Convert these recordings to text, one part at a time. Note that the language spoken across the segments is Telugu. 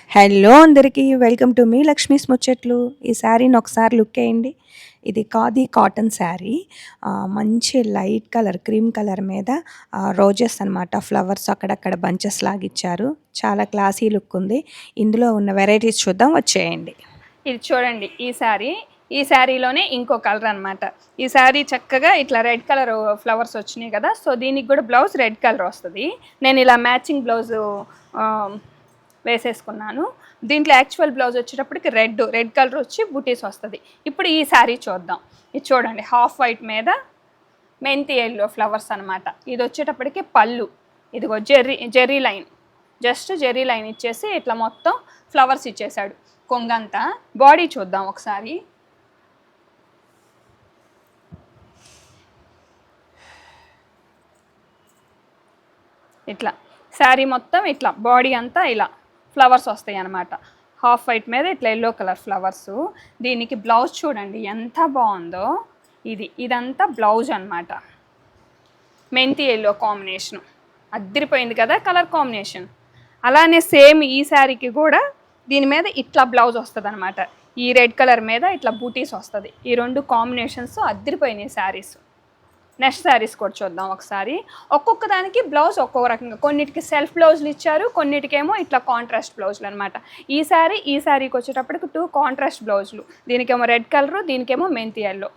హలో అందరికీ వెల్కమ్ టు మీ లక్ష్మీస్ ముచ్చట్లు. ఈ శారీని ఒకసారి లుక్ వేయండి. ఇది ఖాదీ కాటన్ శారీ. మంచి లైట్ కలర్ క్రీమ్ కలర్ మీద రోజెస్ అనమాట, ఫ్లవర్స్ అక్కడక్కడ బంచెస్ లాగిచ్చారు. చాలా క్లాసీ లుక్ ఉంది. ఇందులో ఉన్న వెరైటీస్ చూద్దాం, వచ్చేయండి. ఇది చూడండి, ఈ శారీలోనే ఇంకో కలర్ అనమాట. ఈ శారీ చక్కగా ఇట్లా రెడ్ కలర్ ఫ్లవర్స్ వచ్చినాయి కదా, సో దీనికి కూడా బ్లౌజ్ రెడ్ కలర్ వస్తుంది. నేను ఇలా మ్యాచింగ్ బ్లౌజు వేసేసుకున్నాను. దీంట్లో యాక్చువల్ బ్లౌజ్ వచ్చేటప్పటికి రెడ్ కలర్ వచ్చి బుటీస్ వస్తుంది. ఇప్పుడు ఈ శారీ చూద్దాం. ఇది చూడండి, హాఫ్ వైట్ మీద మెంతి ఎల్లో ఫ్లవర్స్ అనమాట. ఇది వచ్చేటప్పటికి పళ్ళు, ఇదిగో Jerry line, just Jerry line ఇచ్చేసి ఇట్లా మొత్తం ఫ్లవర్స్ ఇచ్చేసాడు. కొంగంతా బాడీ చూద్దాం ఒకసారి. ఇట్లా శారీ మొత్తం ఇట్లా బాడీ అంతా ఇలా ఫ్లవర్స్ వస్తాయి అన్నమాట. హాఫ్ వైట్ మీద ఇట్లా ఎల్లో కలర్ ఫ్లవర్స్. దీనికి బ్లౌజ్ చూడండి ఎంత బాగుందో. ఇదంతా బ్లౌజ్ అనమాట. మెంతి ఎల్లో కాంబినేషను అద్దరిపోయింది కదా కలర్ కాంబినేషన్. అలానే సేమ్ ఈ శారీకి కూడా దీని మీద ఇట్లా బ్లౌజ్ వస్తుంది అనమాట. ఈ రెడ్ కలర్ మీద ఇట్లా బూటీస్ వస్తుంది. ఈ రెండు కాంబినేషన్స్ అద్దరిపోయినాయి శారీస్. నెక్స్ట్ శారీస్ కూడా చూద్దాం ఒకసారి. ఒక్కొక్క దానికి బ్లౌజ్ ఒక్కొక్క రకంగా, కొన్నిటికి సెల్ఫ్ బ్లౌజులు ఇచ్చారు, కొన్నిటికేమో ఇట్లా కాంట్రాస్ట్ బ్లౌజులు అనమాట. ఈ శారీకి వచ్చేటప్పటికి 2 కాంట్రాస్ట్ బ్లౌజులు, దీనికేమో రెడ్ కలరు, దీనికేమో మెంతి ఎల్లో.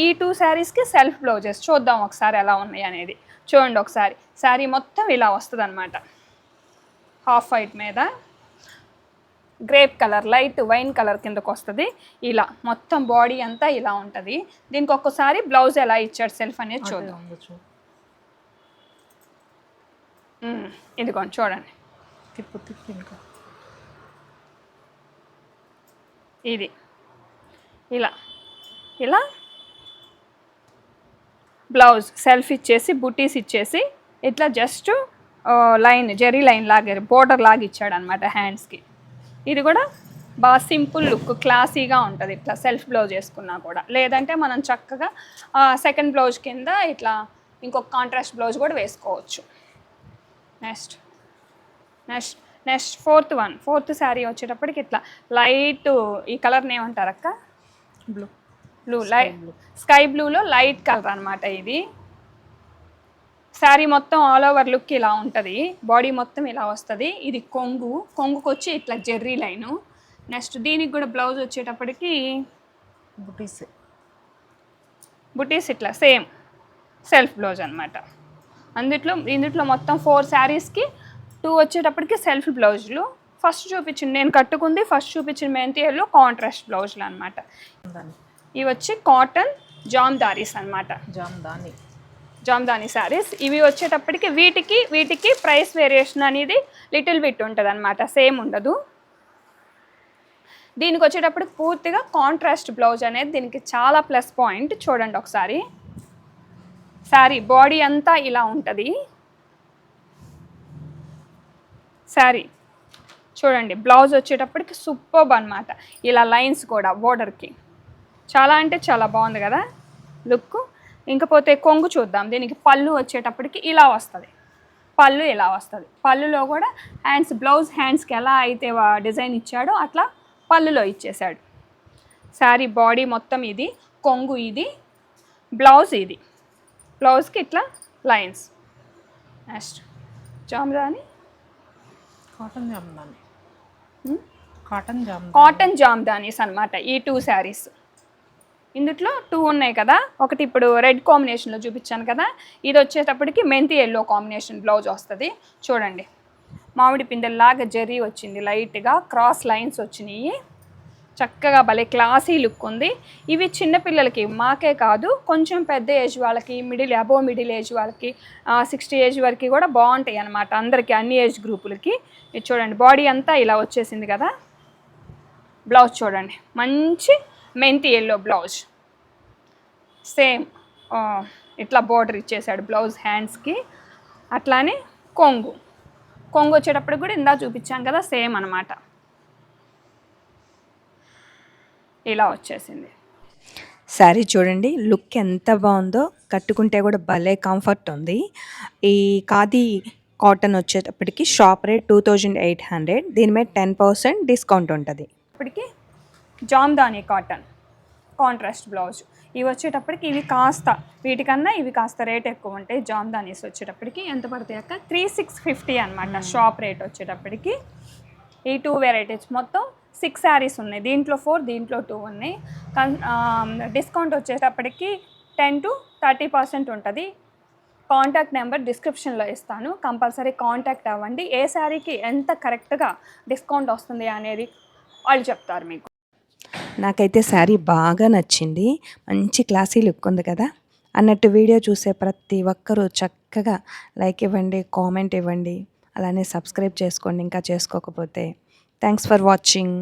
ఈ 2 శారీస్కి సెల్ఫ్ బ్లౌజెస్. చూద్దాం ఒకసారి ఎలా ఉన్నాయి అనేది. చూడండి ఒకసారి, శారీ మొత్తం ఇలా వస్తుంది అనమాట. హాఫ్ వైట్ మీద grape colour, light wine colour కిందకు వస్తుంది. ఇలా మొత్తం బాడీ అంతా ఇలా ఉంటుంది. దీనికి ఒక్కసారి బ్లౌజ్ ఎలా ఇచ్చాడు సెల్ఫ్ అనేది చూద్దాం. ఇదిగోండి చూడండి, ఇది ఇలా ఇలా బ్లౌజ్ సెల్ఫ్ ఇచ్చేసి బుటీస్ ఇచ్చేసి ఇట్లా జస్ట్ లైన్, జెర్రీ లైన్ లాగా బోర్డర్ లాగా ఇచ్చాడు అనమాట హ్యాండ్స్కి. ఇది కూడా బాగా సింపుల్ లుక్, క్లాసీగా ఉంటుంది ఇట్లా సెల్ఫ్ బ్లౌజ్ వేసుకున్నా కూడా. లేదంటే మనం చక్కగా సెకండ్ బ్లౌజ్ కింద ఇట్లా ఇంకొక కాంట్రాస్ట్ బ్లౌజ్ కూడా వేసుకోవచ్చు. నెక్స్ట్ ఫోర్త్ శారీ వచ్చేటప్పటికి ఇట్లా లైట్, ఈ కలర్ని ఏమంటారు అక్క? బ్లూ స్కై బ్లూలో లైట్ కలర్ అనమాట. ఇది శారీ మొత్తం ఆల్ ఓవర్ లుక్ ఇలా ఉంటుంది. బాడీ మొత్తం ఇలా వస్తుంది. ఇది కొంగుకి వచ్చి ఇట్లా జెర్రీ లైను. నెక్స్ట్ దీనికి కూడా బ్లౌజ్ వచ్చేటప్పటికి బుటీస్ ఇట్లా సేమ్ సెల్ఫ్ బ్లౌజ్ అనమాట. ఇందులో మొత్తం 4 శారీస్కి 2 వచ్చేటప్పటికి సెల్ఫ్ బ్లౌజులు. నేను కట్టుకుంది ఫస్ట్ చూపించిన మెంతి ఎల్లో కాంట్రాస్ట్ బ్లౌజులు అనమాట. ఇవి వచ్చి కాటన్ జామ్దారీస్ అనమాట. జామ్దాని శారీస్. ఇవి వచ్చేటప్పటికి వీటికి ప్రైస్ వేరియేషన్ అనేది లిటిల్ బిట్ ఉంటుంది అనమాట, సేమ్ ఉండదు. దీనికి వచ్చేటప్పటికి పూర్తిగా కాంట్రాస్ట్ బ్లౌజ్ అనేది దీనికి చాలా ప్లస్ పాయింట్. చూడండి ఒకసారి, శారీ బాడీ అంతా ఇలా ఉంటుంది. శారీ చూడండి, బ్లౌజ్ వచ్చేటప్పటికి సూపర్బ్ అనమాట. ఇలా లైన్స్ కూడా బోర్డర్కి చాలా అంటే చాలా బాగుంది కదా లుక్. ఇంకపోతే కొంగు చూద్దాం. దీనికి పళ్ళు వచ్చేటప్పటికి ఇలా వస్తుంది. పళ్ళులో కూడా బ్లౌజ్ హ్యాండ్స్కి ఎలా అయితే డిజైన్ ఇచ్చాడో అట్లా పళ్ళులో ఇచ్చేసాడు. శారీ బాడీ మొత్తం ఇది, కొంగు ఇది, బ్లౌజ్కి ఇట్లా లైన్స్. నెక్స్ట్ కాటన్ జామ్దానీస్ అనమాట ఈ 2 శారీస్. ఇందులో 2 ఉన్నాయి కదా, ఒకటి ఇప్పుడు రెడ్ కాంబినేషన్లో చూపించాను కదా, ఇది వచ్చేటప్పటికి మెంతి ఎల్లో కాంబినేషన్ బ్లౌజ్ వస్తుంది. చూడండి, మామిడి పిందెల్లాగా జెర్రీ వచ్చింది, లైట్గా క్రాస్ లైన్స్ వచ్చినాయి. చక్కగా భలే క్లాసీ లుక్ ఉంది. ఇవి చిన్నపిల్లలకి, మాకే కాదు కొంచెం పెద్ద ఏజ్ వాళ్ళకి, అబోవ్ మిడిల్ ఏజ్ వాళ్ళకి, 60 ఏజ్ వరకు కూడా బాగుంటాయి అన్నమాట. అందరికీ, అన్ని ఏజ్ గ్రూపులకి. ఇది చూడండి, బాడీ అంతా ఇలా వచ్చేసింది కదా. బ్లౌజ్ చూడండి, మంచి మెంతి ఎల్లో బ్లౌజ్, సేమ్ ఇట్లా బోర్డర్ ఇచ్చేసాడు బ్లౌజ్ హ్యాండ్స్కి. అట్లానే కొంగు వచ్చేటప్పుడు కూడా ఇందా చూపించాం కదా, సేమ్ అనమాట. ఇలా వచ్చేసింది శారీ. చూడండి లుక్ ఎంత బాగుందో, కట్టుకుంటే కూడా భలే కంఫర్ట్ ఉంది. ఈ ఖాదీ కాటన్ వచ్చేటప్పటికి షాప్ రేట్ 2800, దీని మీద 10% డిస్కౌంట్ ఉంటుంది. ఇప్పటికి జామ్దాని కాటన్ కాంట్రాస్ట్ బ్లౌజ్. ఇవి వచ్చేటప్పటికి ఇవి కాస్త వీటికన్నా ఇవి కాస్త రేట్ ఎక్కువ ఉంటాయి. జామ్దానీస్ వచ్చేటప్పటికి ఎంత పడతాయి అక్క? 3650 అనమాట షాప్ రేట్ వచ్చేటప్పటికి. ఈ 2 వెరైటీస్ మొత్తం 6 శారీస్ ఉన్నాయి. దీంట్లో 4, దీంట్లో 2 ఉన్నాయి. డిస్కౌంట్ వచ్చేటప్పటికి 10 to 30% ఉంటుంది. కాంటాక్ట్ నెంబర్ డిస్క్రిప్షన్లో ఇస్తాను, కంపల్సరీ కాంటాక్ట్ అవ్వండి. ఏ శారీకి ఎంత కరెక్ట్గా డిస్కౌంట్ వస్తుంది అనేది వాళ్ళు చెప్తారు మీకు. నాకైతే శారీ బాగా నచ్చింది. మంచి క్లాసీ లుక్ ఉంది కదా అన్నట్టు. వీడియో చూసే ప్రతి ఒక్కరూ చక్కగా లైక్ ఇవ్వండి, కామెంట్ ఇవ్వండి, అలానే సబ్స్క్రైబ్ చేసుకోండి ఇంకా చేసుకోకపోతే. Thanks for watching.